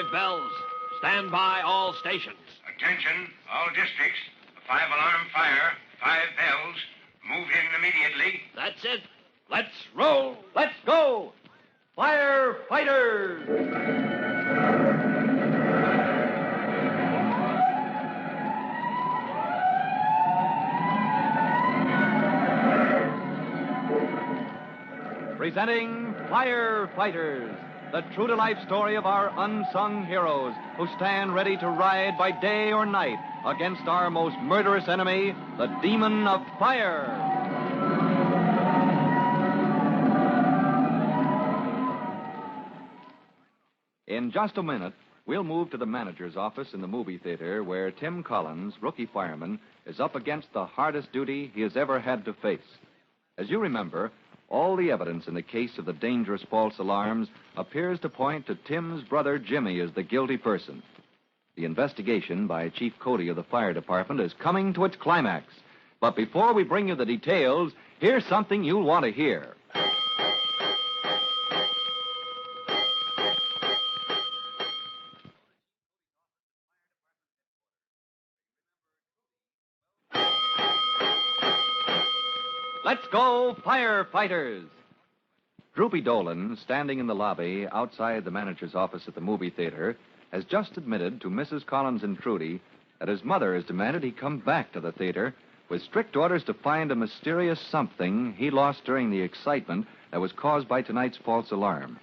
5 bells. Stand by all stations. Attention, all districts. A 5-alarm fire, 5 bells. Move in immediately. That's it. Let's roll. Let's go. Firefighters! Presenting Firefighters, the true-to-life story of our unsung heroes who stand ready to ride by day or night against our most murderous enemy, the demon of fire. In just a minute, we'll move to the manager's office in the movie theater where Tim Collins, rookie fireman, is up against the hardest duty he has ever had to face. As you remember, all the evidence in the case of the dangerous false alarms appears to point to Tim's brother Jimmy as the guilty person. The investigation by Chief Cody of the fire department is coming to its climax. But before we bring you the details, here's something you'll want to hear. Let's go, Firefighters! Droopy Dolan, standing in the lobby outside the manager's office at the movie theater, has just admitted to Mrs. Collins and Trudy that his mother has demanded he come back to the theater with strict orders to find a mysterious something he lost during the excitement that was caused by tonight's false alarm.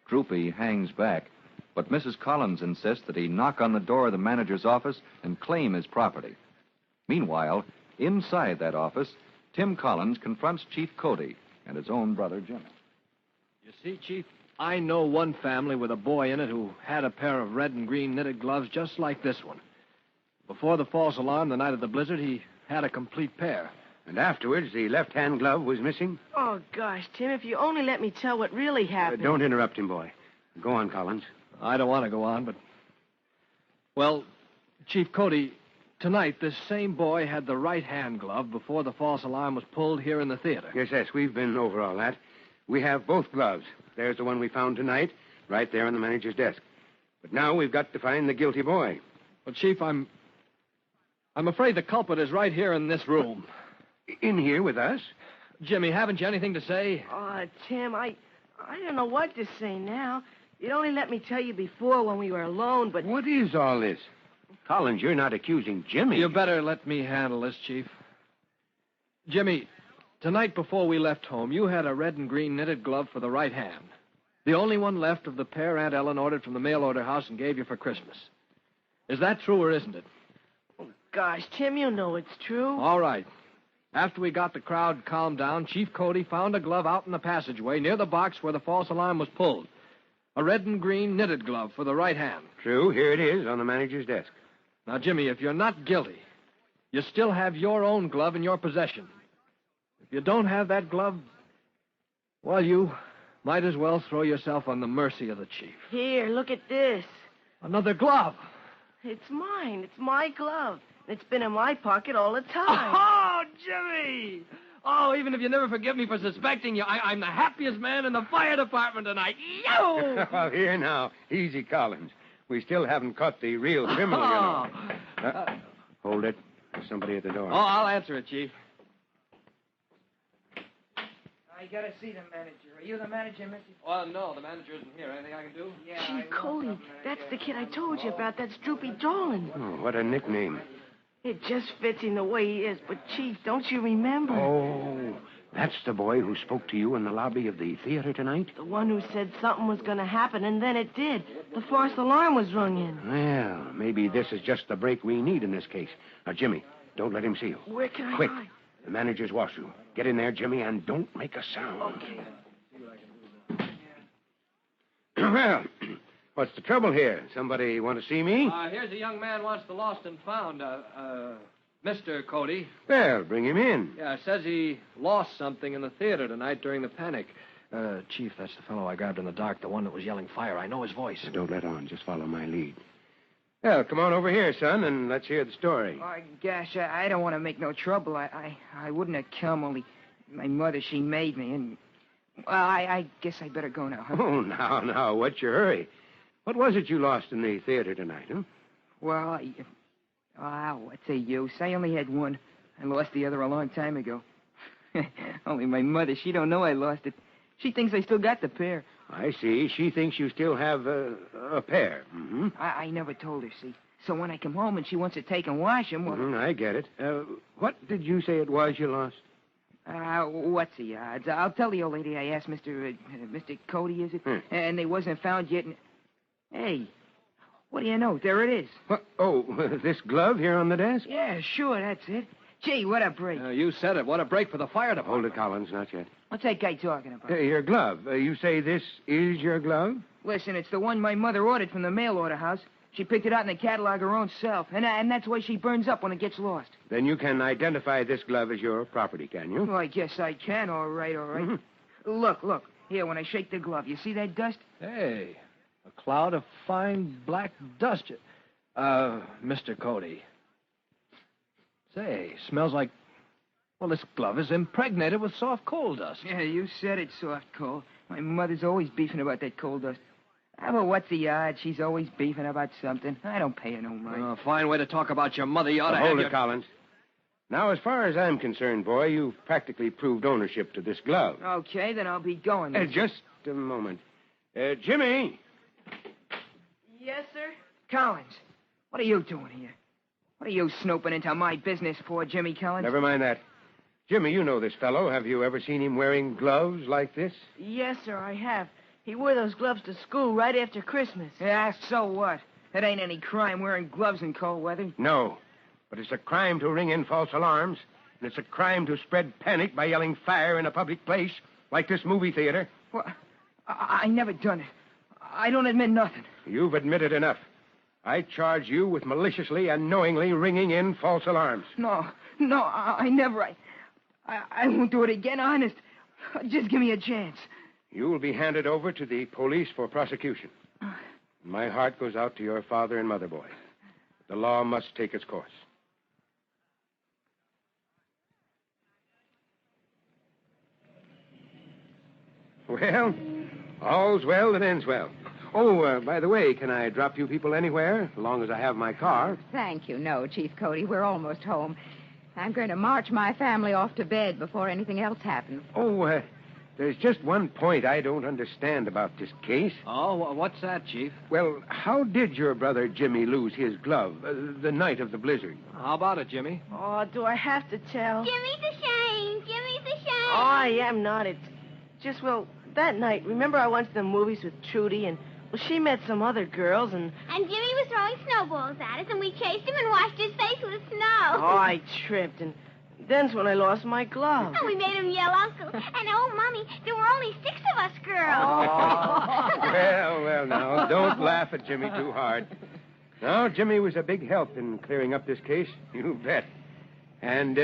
Droopy hangs back, but Mrs. Collins insists that he knock on the door of the manager's office and claim his property. Meanwhile, inside that office, Tim Collins confronts Chief Cody and his own brother, Jimmy. You see, Chief, I know one family with a boy in it who had a pair of red and green knitted gloves just like this one. Before the false alarm the night of the blizzard, he had a complete pair. And afterwards, the left-hand glove was missing? Oh, gosh, Tim, if you only let me tell what really happened. Don't interrupt him, boy. Go on, Collins. I don't want to go on, but... Well, Chief Cody... Tonight, this same boy had the right-hand glove before the false alarm was pulled here in the theater. Yes, we've been over all that. We have both gloves. There's the one we found tonight, right there on the manager's desk. But now we've got to find the guilty boy. Well, Chief, I'm afraid the culprit is right here in this room. In here with us? Jimmy, haven't you anything to say? Oh, Tim, I don't know what to say now. You'd only let me tell you before when we were alone, but... What is all this? Collins, you're not accusing Jimmy. You better let me handle this, Chief. Jimmy, tonight before we left home, you had a red and green knitted glove for the right hand. The only one left of the pair Aunt Ellen ordered from the mail order house and gave you for Christmas. Is that true or isn't it? Oh, gosh, Tim, you know it's true. All right. After we got the crowd calmed down, Chief Cody found a glove out in the passageway near the box where the false alarm was pulled. A red and green knitted glove for the right hand. True. Here it is on the manager's desk. Now, Jimmy, if you're not guilty, you still have your own glove in your possession. If you don't have that glove, well, you might as well throw yourself on the mercy of the chief. Here, look at this. Another glove. It's mine. It's my glove. It's been in my pocket all the time. Oh, Jimmy! Oh, even if you never forgive me for suspecting you, I'm the happiest man in the fire department tonight. Yo! Well, here now. Easy, Collins. We still haven't caught the real criminal, you know. Hold it. There's somebody at the door. Oh, I'll answer it, Chief. I gotta see the manager. Are you the manager, Missy? Well, no, the manager isn't here. Anything I can do? Yeah. Chief Cody, that's the kid I told you about. That's Droopy Dolan. Oh, what a nickname. It just fits him the way he is. But, Chief, don't you remember? Oh, that's the boy who spoke to you in the lobby of the theater tonight? The one who said something was going to happen, and then it did. The false alarm was rung in. Well, maybe this is just the break we need in this case. Now, Jimmy, don't let him see you. Where can I Quick. hide? The manager's washroom. Get in there, Jimmy, and don't make a sound. Okay. Well, what's the trouble here? Somebody want to see me? Here's a young man wants the lost and found. Mr. Cody. Well, bring him in. Yeah, says he lost something in the theater tonight during the panic. Chief, that's the fellow I grabbed in the dark, the one that was yelling fire. I know his voice. Don't let on. Just follow my lead. Well, come on over here, son, and let's hear the story. Oh, gosh, I don't want to make no trouble. I wouldn't have come, only my mother, she made me, and... Well, I guess I better go now. Huh? Oh, now, what's your hurry? What was it you lost in the theater tonight, huh? Well, what's the use? I only had one. I lost the other a long time ago. Only my mother, she don't know I lost it. She thinks I still got the pair. I see. She thinks you still have a pair. Mm-hmm. I never told her, see. So when I come home and she wants to take and wash them, well... I get it. What did you say it was you lost? What's the odds? I'll tell the old lady I asked Mr. Cody, is it? And they wasn't found yet. Hey, what do you know? There it is. What? Oh, this glove here on the desk? Yeah, sure, that's it. Gee, what a break. You said it. What a break for the fire department. Hold it, Collins. Not yet. What's that guy talking about? Your glove. You say this is your glove? Listen, it's the one my mother ordered from the mail order house. She picked it out in the catalog her own self, and that's why she burns up when it gets lost. Then you can identify this glove as your property, can you? Well, I guess I can. All right. Mm-hmm. Look. Here, when I shake the glove, you see that dust? Hey, a cloud of fine black dust. Mr. Cody. Say, smells like... Well, this glove is impregnated with soft coal dust. Yeah, you said it, soft coal. My mother's always beefing about that coal dust. Well, what's the odds? She's always beefing about something. I don't pay her no mind. Fine way to talk about your mother. You ought to hold have it, Collins. Now, as far as I'm concerned, boy, you've practically proved ownership to this glove. Okay, then I'll be going. Just a moment. Jimmy! Yes, sir? Collins, what are you doing here? What are you snooping into my business for, Jimmy Collins? Never mind that. Jimmy, you know this fellow. Have you ever seen him wearing gloves like this? Yes, sir, I have. He wore those gloves to school right after Christmas. Yeah, so what? It ain't any crime wearing gloves in cold weather. No, but it's a crime to ring in false alarms, and it's a crime to spread panic by yelling fire in a public place like this movie theater. Well, I never done it. I don't admit nothing. You've admitted enough. I charge you with maliciously and knowingly ringing in false alarms. No, I never. I won't do it again, honest. Just give me a chance. You will be handed over to the police for prosecution. My heart goes out to your father and mother, boy. The law must take its course. Well, all's well that ends well. Oh, by the way, can I drop you people anywhere, as long as I have my car? Thank you. No, Chief Cody. We're almost home. I'm going to march my family off to bed before anything else happens. Oh, there's just one point I don't understand about this case. Oh, what's that, Chief? Well, how did your brother Jimmy lose his glove the night of the blizzard? How about it, Jimmy? Oh, do I have to tell? Jimmy's ashamed. Jimmy's ashamed. Oh, I am not. It's just, well, that night, remember I went to the movies with Trudy, and, well, she met some other girls, and Jimmy was throwing snowballs at us, and we chased him and washed his face with snow. Oh, I tripped, and then's when I lost my glove. And we made him yell, Uncle. And, oh, Mommy, there were only 6 of us girls. Oh. Well, now, don't laugh at Jimmy too hard. No, Jimmy was a big help in clearing up this case. You bet. And,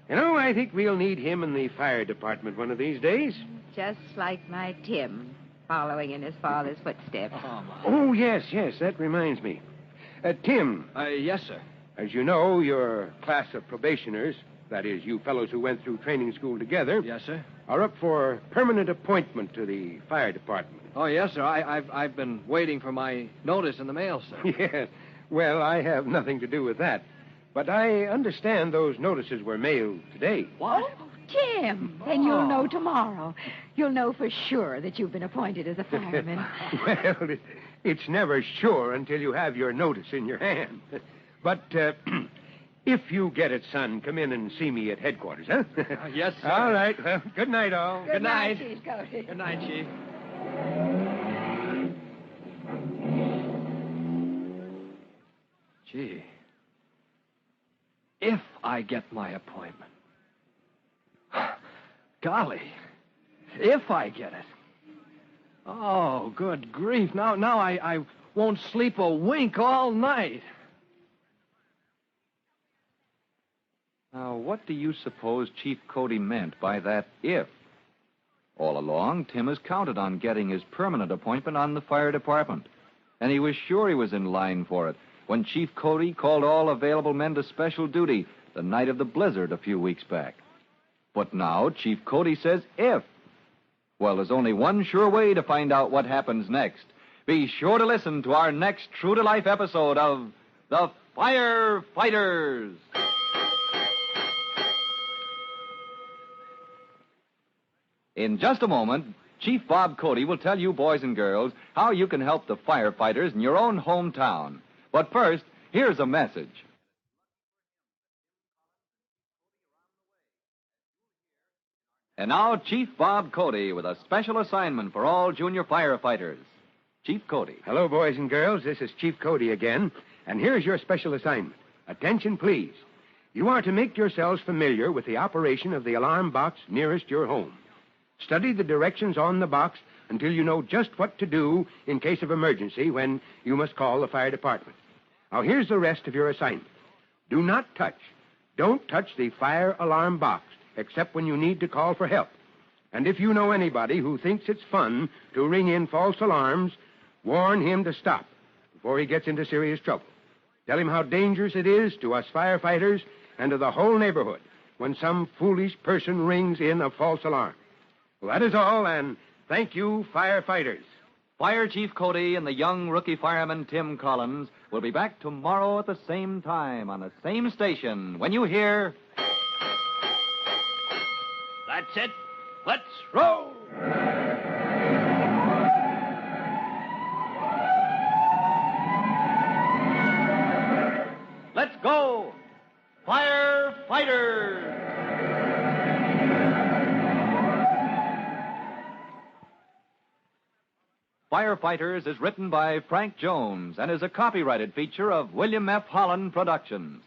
I think we'll need him in the fire department one of these days. Just like my Tim, following in his father's footsteps. Oh, yes, that reminds me. Tim. Yes, sir. As you know, your class of probationers, that is, you fellows who went through training school together... Yes, sir. ...are up for permanent appointment to the fire department. Oh, yes, sir. I've been waiting for my notice in the mail, sir. Yes. Well, I have nothing to do with that. But I understand those notices were mailed today. What? Oh, Tim, then you'll know tomorrow. You'll know for sure that you've been appointed as a fireman. Well, it's never sure until you have your notice in your hand. But if you get it, son, come in and see me at headquarters, huh? Yes, sir. All right. Well, good night, all. Good night, Chief Cody. Good night, Chief. Gee. If I get my appointment. Golly. If I get it. Oh, good grief. Now I won't sleep a wink all night. Now, what do you suppose Chief Cody meant by that if? All along, Tim has counted on getting his permanent appointment on the fire department. And he was sure he was in line for it when Chief Cody called all available men to special duty the night of the blizzard a few weeks back. But now Chief Cody says if. Well, there's only one sure way to find out what happens next. be sure to listen to our next true-to-life episode of The Firefighters. In just a moment, Chief Bob Cody will tell you boys and girls how you can help the firefighters in your own hometown. But first, here's a message. And now, Chief Bob Cody with a special assignment for all junior firefighters. Chief Cody. Hello, boys and girls. This is Chief Cody again. And here's your special assignment. Attention, please. You are to make yourselves familiar with the operation of the alarm box nearest your home. Study the directions on the box until you know just what to do in case of emergency when you must call the fire department. Now, here's the rest of your assignment. Do not touch. Don't touch the fire alarm box, except when you need to call for help. And if you know anybody who thinks it's fun to ring in false alarms, warn him to stop before he gets into serious trouble. Tell him how dangerous it is to us firefighters and to the whole neighborhood when some foolish person rings in a false alarm. Well, that is all, and thank you, firefighters. Fire Chief Cody and the young rookie fireman Tim Collins will be back tomorrow at the same time on the same station when you hear... That's it. Let's roll. Let's go, Firefighters! Firefighters is written by Frank Jones and is a copyrighted feature of William F. Holland Productions.